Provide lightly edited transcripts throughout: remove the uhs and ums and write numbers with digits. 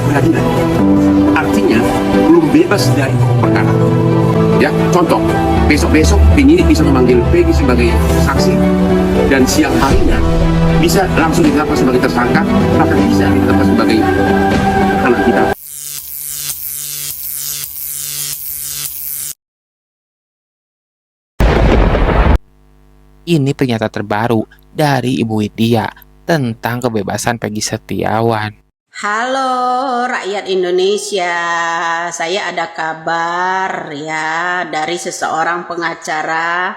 peradilan. Artinya belum bebas dari perkara. Ya, contoh, besok-besok penyidik bisa memanggil Peggy sebagai saksi dan siang harinya bisa langsung ditetapkan sebagai tersangka, bahkan bisa ditetapkan sebagai anak kita. Ini pernyataan terbaru dari Ibu Widya tentang kebebasan Peggy Setiawan. Halo rakyat Indonesia, saya ada kabar ya dari seseorang pengacara.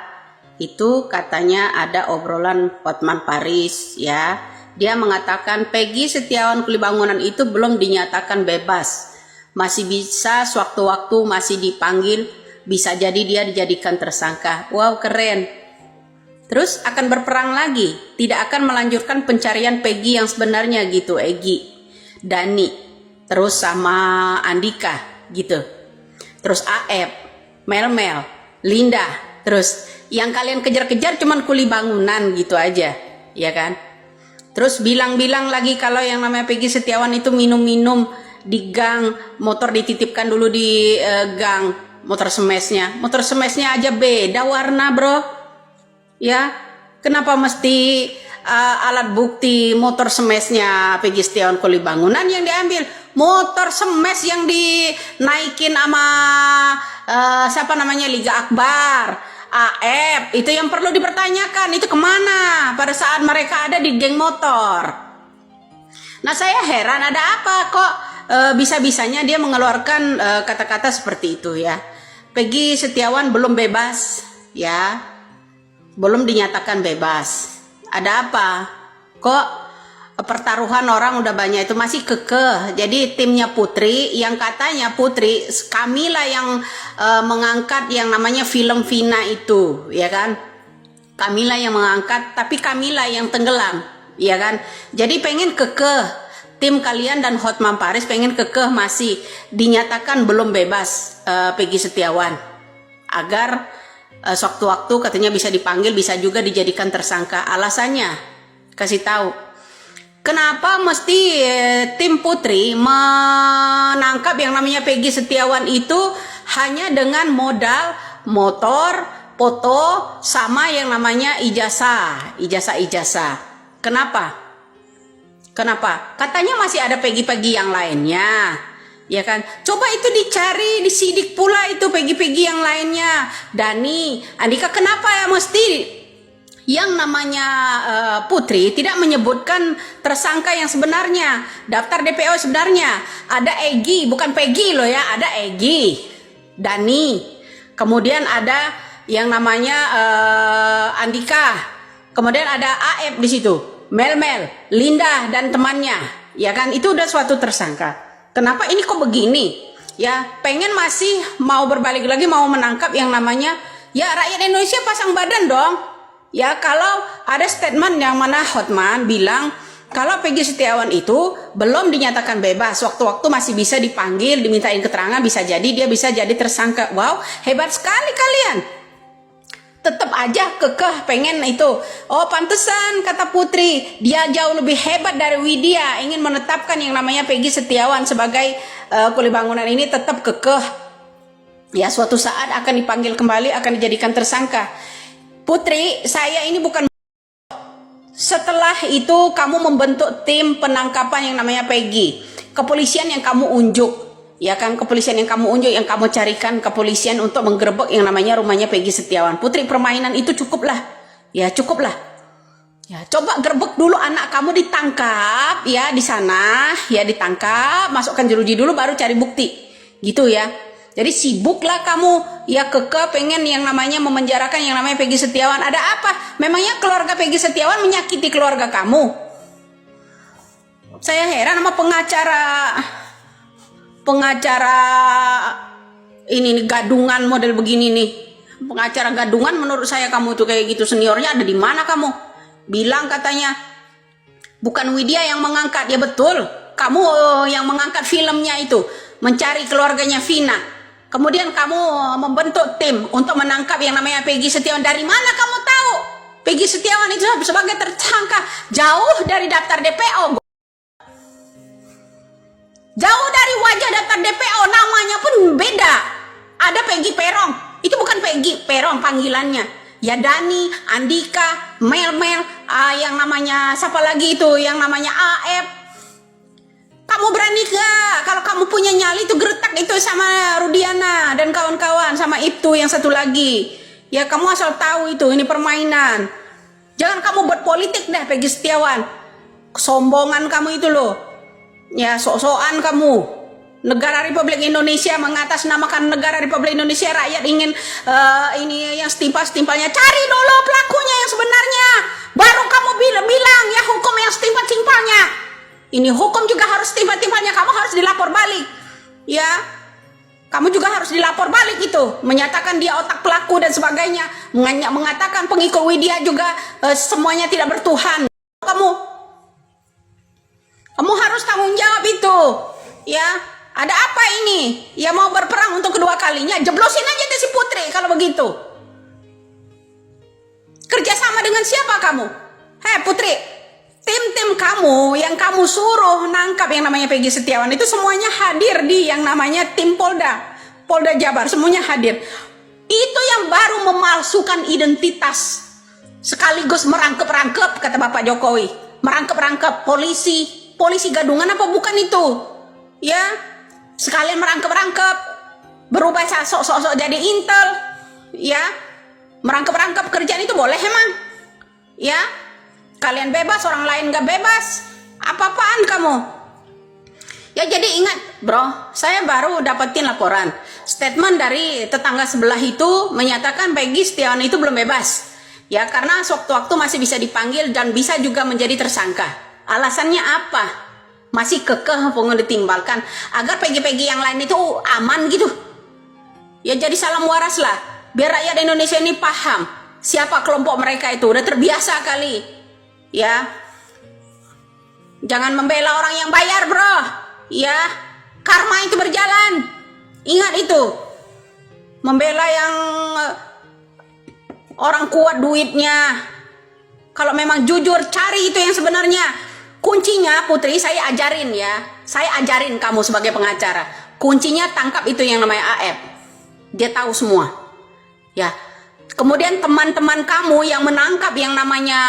Itu katanya ada obrolan Hotman Paris ya. Dia mengatakan Peggy Setiawan Kulibangunan itu belum dinyatakan bebas. Masih bisa sewaktu-waktu masih dipanggil, bisa jadi dia dijadikan tersangka. Wow, keren. Terus akan berperang lagi, tidak akan melanjutkan pencarian Peggy yang sebenarnya gitu, Egy, Dani, terus sama Andika gitu. Terus Aep, Mel, Linda, terus yang kalian kejar-kejar cuman Kulibangunan gitu aja, ya kan? Terus bilang-bilang lagi kalau yang namanya Peggy Setiawan itu minum-minum di gang, motor dititipkan dulu di gang, motor semesnya aja beda warna, bro. Ya, kenapa mesti alat bukti motor semesnya Peggy Setiawan Kulibangunan yang diambil? Motor semes yang dinaikin sama siapa namanya Liga Akbar, AF, itu yang perlu dipertanyakan. Itu kemana pada saat mereka ada di geng motor? Nah, saya heran ada apa kok bisa-bisanya dia mengeluarkan kata-kata seperti itu ya. Peggy Setiawan belum bebas ya. Belum dinyatakan bebas. Ada apa? Kok pertaruhan orang udah banyak itu masih kekeh. Jadi timnya Putri, yang katanya Putri, Kamila yang mengangkat yang namanya film Vina itu, ya kan? Kamila yang mengangkat, tapi Kamila yang tenggelam, ya kan? Jadi pengen kekeh. Tim kalian dan Hotman Paris pengen kekeh masih dinyatakan belum bebas Peggy Setiawan. Agar sewaktu-waktu katanya bisa dipanggil, bisa juga dijadikan tersangka. Alasannya, kasih tahu. Kenapa mesti tim Putri menangkap yang namanya Peggy Setiawan itu hanya dengan modal motor, foto, sama yang namanya ijazah. Kenapa? Katanya masih ada Peggy-Peggy yang lainnya. Ya kan, coba itu dicari, disidik pula itu Peggy-Peggy yang lainnya. Dani, Andika, kenapa ya mesti yang namanya Putri tidak menyebutkan tersangka yang sebenarnya, daftar DPO sebenarnya? Ada Egy, bukan Peggy loh ya, ada Egy, Dani, kemudian ada yang namanya Andika, kemudian ada Aep di situ, Mel, Linda dan temannya, ya kan, itu udah suatu tersangka. Kenapa ini kok begini? Ya, pengen masih mau berbalik lagi, mau menangkap yang namanya, ya rakyat Indonesia pasang badan dong. Ya, kalau ada statement yang mana Hotman bilang kalau Peggy Setiawan itu belum dinyatakan bebas, waktu-waktu masih bisa dipanggil, dimintain keterangan, bisa jadi dia bisa jadi tersangka. Wow, hebat sekali kalian. Tetap aja kekeh pengen itu. Oh, pantesan kata Putri, dia jauh lebih hebat dari Widya, ingin menetapkan yang namanya Peggy Setiawan sebagai Kulibangunan ini tetap kekeh. Ya, suatu saat akan dipanggil kembali, akan dijadikan tersangka. Putri, saya ini bukan. Setelah itu kamu membentuk tim penangkapan yang namanya Peggy. Kepolisian yang kamu unjuk. Ya kan, kepolisian yang kamu unjuk, yang kamu carikan kepolisian untuk menggerebek yang namanya rumahnya Peggy Setiawan. Putri, permainan itu cukuplah. Ya, cukuplah. Ya, coba gerebek dulu anak kamu, ditangkap ya di sana, ya ditangkap, masukkan jeruji dulu baru cari bukti. Gitu ya. Jadi sibuklah kamu ya keke pengen yang namanya memenjarakan yang namanya Peggy Setiawan. Ada apa? Memangnya keluarga Peggy Setiawan menyakiti keluarga kamu? Saya heran sama pengacara ini nih, gadungan model begini nih. Pengacara gadungan menurut saya kamu tuh kayak gitu, seniornya ada di mana kamu? Bilang katanya bukan Widya yang mengangkat. Ya betul, kamu yang mengangkat filmnya itu, mencari keluarganya Vina. Kemudian kamu membentuk tim untuk menangkap yang namanya Peggy Setiawan. Dari mana kamu tahu Peggy Setiawan itu sebagai tersangka? Jauh dari daftar DPO. Jauh dari wajah daftar DPO, namanya pun beda. Ada Peggy Perong, itu bukan Peggy Perong panggilannya. Ya Dani, Andika, Mel, yang namanya siapa lagi itu, yang namanya AF. Kamu berani gak kalau kamu punya nyali itu geretak itu sama Rudiana dan kawan-kawan, sama itu yang satu lagi. Ya kamu asal tahu itu, ini permainan. Jangan kamu buat politik deh Peggy Setiawan. Kesombongan kamu itu loh. Ya sok-sokan kamu. Negara Republik Indonesia, mengatasnamakan Negara Republik Indonesia, rakyat ingin ini yang setimpal-setimpalnya. Cari dulu pelakunya yang sebenarnya, baru kamu bilang ya hukum yang setimpal-timpalnya. Ini hukum juga harus setimpal-timpalnya, kamu harus dilapor balik. Ya, kamu juga harus dilapor balik itu, menyatakan dia otak pelaku dan sebagainya, mengatakan pengikut Widya juga semuanya tidak bertuhan. Kamu harus tanggung jawab itu. Ya, ada apa ini? Ya mau berperang untuk kedua kalinya, jeblosin aja deh si Putri kalau begitu. Kerjasama dengan siapa kamu? Hei Putri, tim-tim kamu yang kamu suruh nangkap yang namanya Peggy Setiawan itu semuanya hadir di yang namanya tim Polda Jabar, semuanya hadir. Itu yang baru memalsukan identitas sekaligus merangkep-rangkep, kata Bapak Jokowi. Merangkep-rangkep polisi gadungan apa bukan itu? Ya, sekalian merangkep-rangkep, berubah sok-sok jadi intel. Ya, merangkep-rangkep kerjaan itu boleh emang? Ya, kalian bebas, orang lain gak bebas. Apa-apaan kamu? Ya jadi ingat bro, saya baru dapetin laporan. Statement dari tetangga sebelah itu menyatakan Peggy Setiawan itu belum bebas. Ya karena sewaktu-waktu masih bisa dipanggil dan bisa juga menjadi tersangka. Alasannya apa? Masih kekeh pengen ditimbalkan agar Peggy-Peggy yang lain itu aman gitu. Ya jadi salam waras lah, biar rakyat Indonesia ini paham siapa kelompok mereka itu. Udah terbiasa kali. Ya, jangan membela orang yang bayar bro. Ya, karma itu berjalan. Ingat itu. Membela yang orang kuat duitnya. Kalau memang jujur, cari itu yang sebenarnya. Kuncinya Putri saya ajarin ya. Saya ajarin kamu sebagai pengacara. Kuncinya tangkap itu yang namanya AF. Dia tahu semua. Ya. Kemudian teman-teman kamu yang menangkap yang namanya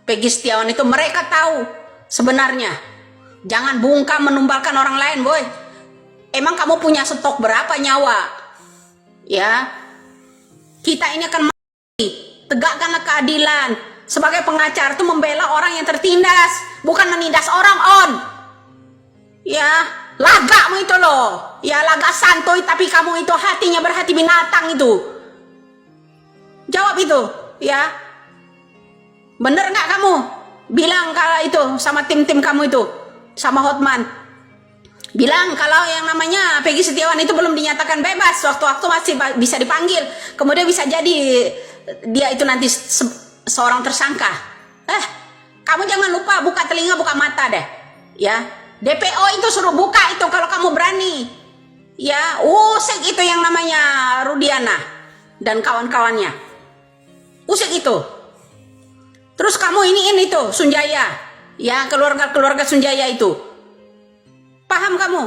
Peggy Setiawan itu, mereka tahu sebenarnya. Jangan bungkam menumbalkan orang lain, boy. Emang kamu punya stok berapa nyawa? Ya. Kita ini akan mati. Tegakkanlah keadilan. Sebagai pengacara itu membela orang yang tertindas, bukan menindas orang on. Ya, lagamu itu loh. Ya, laga santuy tapi kamu itu hatinya berhati binatang itu. Jawab itu, ya. Bener nggak kamu? Bilang kalau itu sama tim-tim kamu itu, sama Hotman. Bilang kalau yang namanya Peggy Setiawan itu belum dinyatakan bebas, waktu-waktu masih bisa dipanggil. Kemudian bisa jadi dia itu nanti seorang tersangka. Kamu jangan lupa buka telinga, buka mata deh. Ya, DPO itu suruh buka itu kalau kamu berani. Ya, usik itu yang namanya Rudiana dan kawan-kawannya. Usik itu. Terus kamu iniin itu Sunjaya. Ya, keluarga Sunjaya itu. Paham kamu?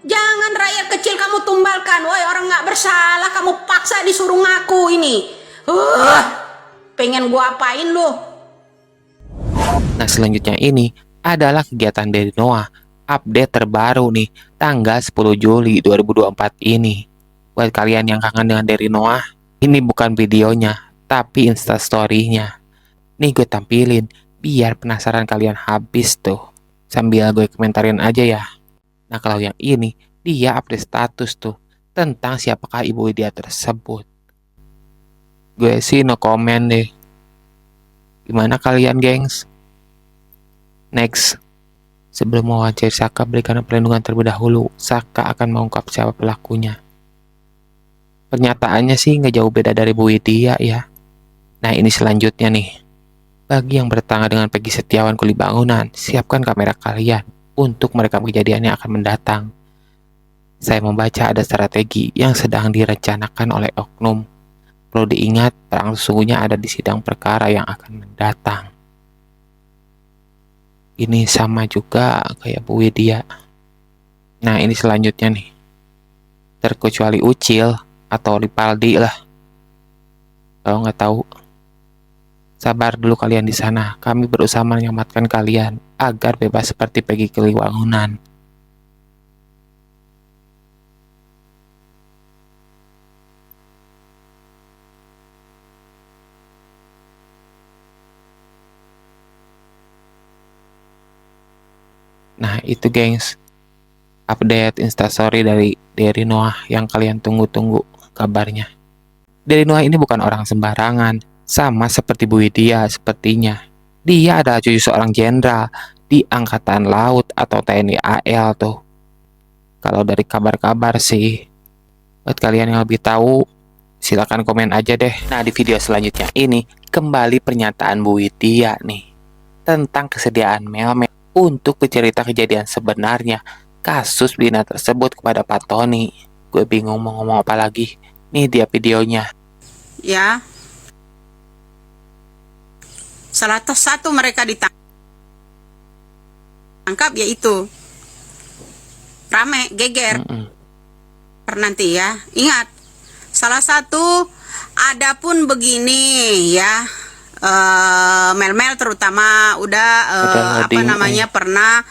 Jangan rakyat kecil kamu tumbalkan. Woi, orang nggak bersalah kamu paksa disuruh ngaku ini. Pengen gua apain lu? Nah selanjutnya ini adalah kegiatan dari Noah. Update terbaru nih, tanggal 10 Juli 2024 ini. Buat kalian yang kangen dengan dari Noah, ini bukan videonya, tapi instastory-nya. Nih gue tampilin, biar penasaran kalian habis tuh. Sambil gue komentarin aja ya. Nah kalau yang ini, dia update status tuh, tentang siapakah Ibu Widya tersebut. Gue sih no comment deh. Gimana kalian gengs? Next. Sebelum mewawancari Saka, berikan perlindungan terlebih dahulu. Saka akan mengungkap siapa pelakunya. Pernyataannya sih nggak jauh beda dari Bu Widya ya. Nah ini selanjutnya nih. Bagi yang bertetangga dengan Peggy Setiawan Kuli Bangunan, siapkan kamera kalian untuk merekam kejadian yang akan mendatang. Saya membaca ada strategi yang sedang direncanakan oleh oknum. Perlu diingat, perang sesungguhnya ada di sidang perkara yang akan mendatang. Ini sama juga kayak Bu Widya. Nah, ini selanjutnya nih. Terkecuali Ucil atau Ripaldi lah. Kalau nggak tahu, sabar dulu kalian di sana. Kami berusaha menyelamatkan kalian agar bebas seperti Peggy Keliwangunan. Nah, itu gengs, update instastory dari Noah yang kalian tunggu-tunggu kabarnya. Dari Noah ini bukan orang sembarangan, sama seperti Bu Widya sepertinya. Dia adalah cucu seorang jenderal di Angkatan Laut atau TNI AL tuh. Kalau dari kabar-kabar sih, buat kalian yang lebih tahu, silakan komen aja deh. Nah, di video selanjutnya ini kembali pernyataan Bu Widya nih tentang kesediaan Melmel untuk bercerita kejadian sebenarnya kasus Lina tersebut kepada Pak Tony. Gue bingung mau ngomong apa lagi. Nih dia videonya. Ya, salah satu mereka ditangkap yaitu rame geger. Nanti ya, ingat, salah satu adapun begini ya, Melmel terutama udah pernah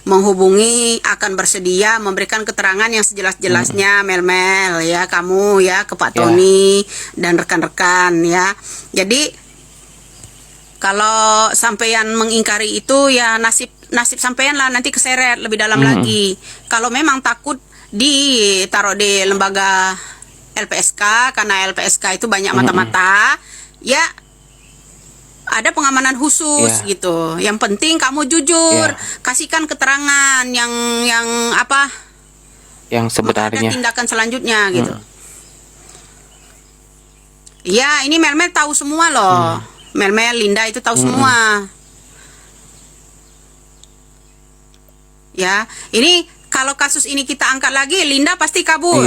menghubungi, akan bersedia memberikan keterangan yang sejelas-jelasnya Melmel ya, kamu ya ke Pak Tony dan rekan-rekan ya. Jadi kalau sampean mengingkari itu ya nasib sampean lah, nanti keseret lebih dalam lagi. Kalau memang takut ditaruh di lembaga LPSK, karena LPSK itu banyak mata-mata ya, ada pengamanan khusus gitu. Yang penting kamu jujur, kasihkan keterangan yang apa? Yang sebenarnya. Ada tindakan selanjutnya gitu. Ya, ini Melmel tahu semua loh. Melmel, Linda itu tahu semua. Ya, ini kalau kasus ini kita angkat lagi, Linda pasti kabur.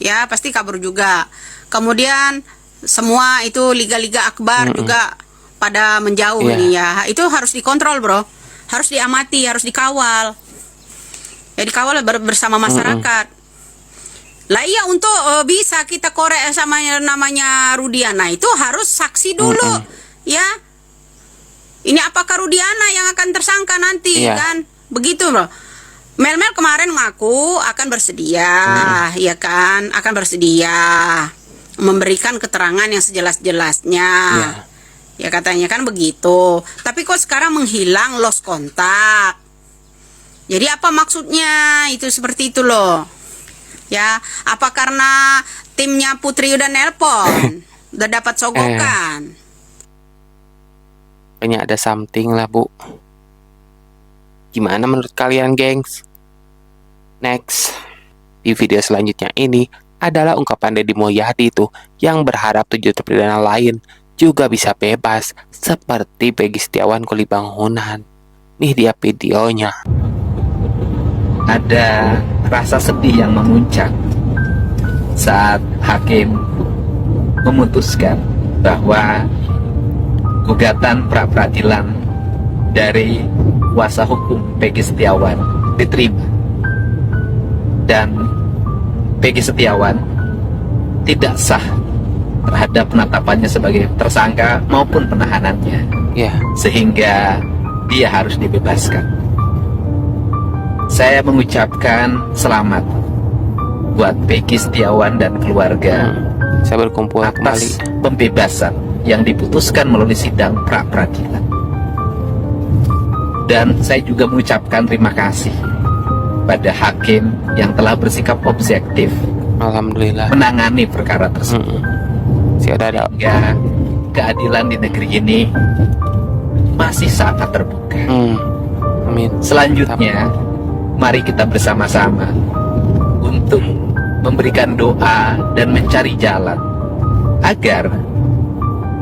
Ya, pasti kabur juga. Kemudian semua itu liga-liga akbar juga pada menjauh nih ya. Itu harus dikontrol, bro. Harus diamati, harus dikawal. Ya, dikawal bersama masyarakat. Lah iya, untuk bisa kita korek sama namanya Rudiana itu harus saksi dulu. Ya. Ini apakah Rudiana yang akan tersangka nanti kan? Begitu, bro. Melmel kemarin ngaku akan bersedia, ya kan? Akan bersedia memberikan keterangan yang sejelas-jelasnya. Ya katanya kan begitu. Tapi kok sekarang menghilang, lost kontak. Jadi apa maksudnya? Itu seperti itu loh. Ya, apa karena timnya Putri udah nelpon? Udah dapat sogokan? Kayaknya ada something lah, Bu. Gimana menurut kalian, gengs? Next, di video selanjutnya ini adalah ungkapan Deddy Mulyadi tuh yang berharap 7 terpidana lain juga bisa bebas seperti Peggy Setiawan Keliwangunan. Nih dia videonya. Ada rasa sedih yang memuncak saat hakim memutuskan bahwa gugatan pra-peradilan dari kuasa hukum Peggy Setiawan diterima dan Peggy Setiawan tidak sah terhadap penetapannya sebagai tersangka maupun penahanannya, sehingga dia harus dibebaskan. Saya mengucapkan selamat buat Peggy Setiawan dan keluarga. Saya berkumpul atas kembali pembebasan yang diputuskan melalui sidang pra-peradilan. Dan saya juga mengucapkan terima kasih pada hakim yang telah bersikap objektif, alhamdulillah, menangani perkara tersebut. Sehingga keadilan di negeri ini masih sangat terbuka. Amin. Selanjutnya, mari kita bersama-sama untuk memberikan doa dan mencari jalan agar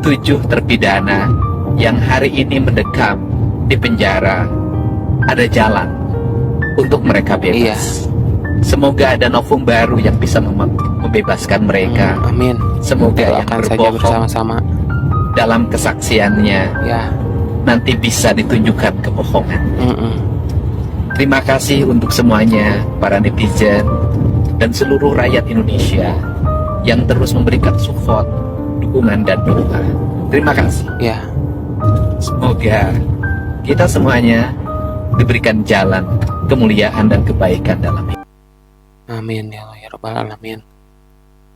7 terpidana yang hari ini mendekam di penjara ada jalan untuk mereka bebas. Semoga ada novum baru yang bisa membebaskan mereka. Amin. Semoga yang akan saja berbohong bersama-sama dalam kesaksiannya nanti bisa ditunjukkan kebohongan. Mm-mm. Terima kasih untuk semuanya, para netizen dan seluruh rakyat Indonesia yang terus memberikan support, dukungan, dan doa. Terima kasih. Ya, Semoga kita semuanya diberikan jalan kemuliaan dan kebaikan dalam hidup. amin ya Allah ya Rabbal Alamin.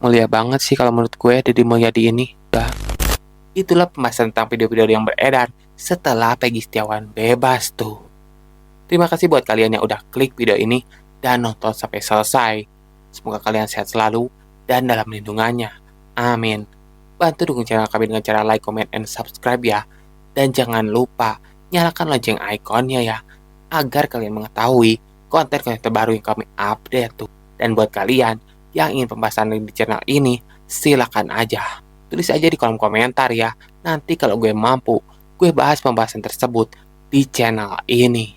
Mulia banget sih kalau menurut gue Deddy Mulyadi ini. Udah. Itulah pembahasan tentang video-video yang beredar setelah Peggy Setiawan bebas tuh. Terima kasih buat kalian yang udah klik video ini dan nonton sampai selesai. Semoga kalian sehat selalu dan dalam lindungannya. Amin. Bantu dukung channel kami dengan cara like, comment, and subscribe ya. Dan jangan lupa nyalakan lonceng ikonnya ya, agar kalian mengetahui konten-konten terbaru yang kami update tuh. Dan buat kalian yang ingin pembahasan di channel ini, silakan aja. Tulis aja di kolom komentar ya. Nanti kalau gue mampu, gue bahas pembahasan tersebut di channel ini.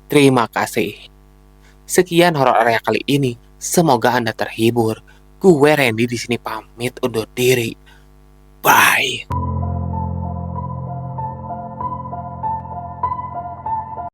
Terima kasih. Sekian horor area kali ini. Semoga Anda terhibur. Gue Randy di sini pamit undur diri. Bye.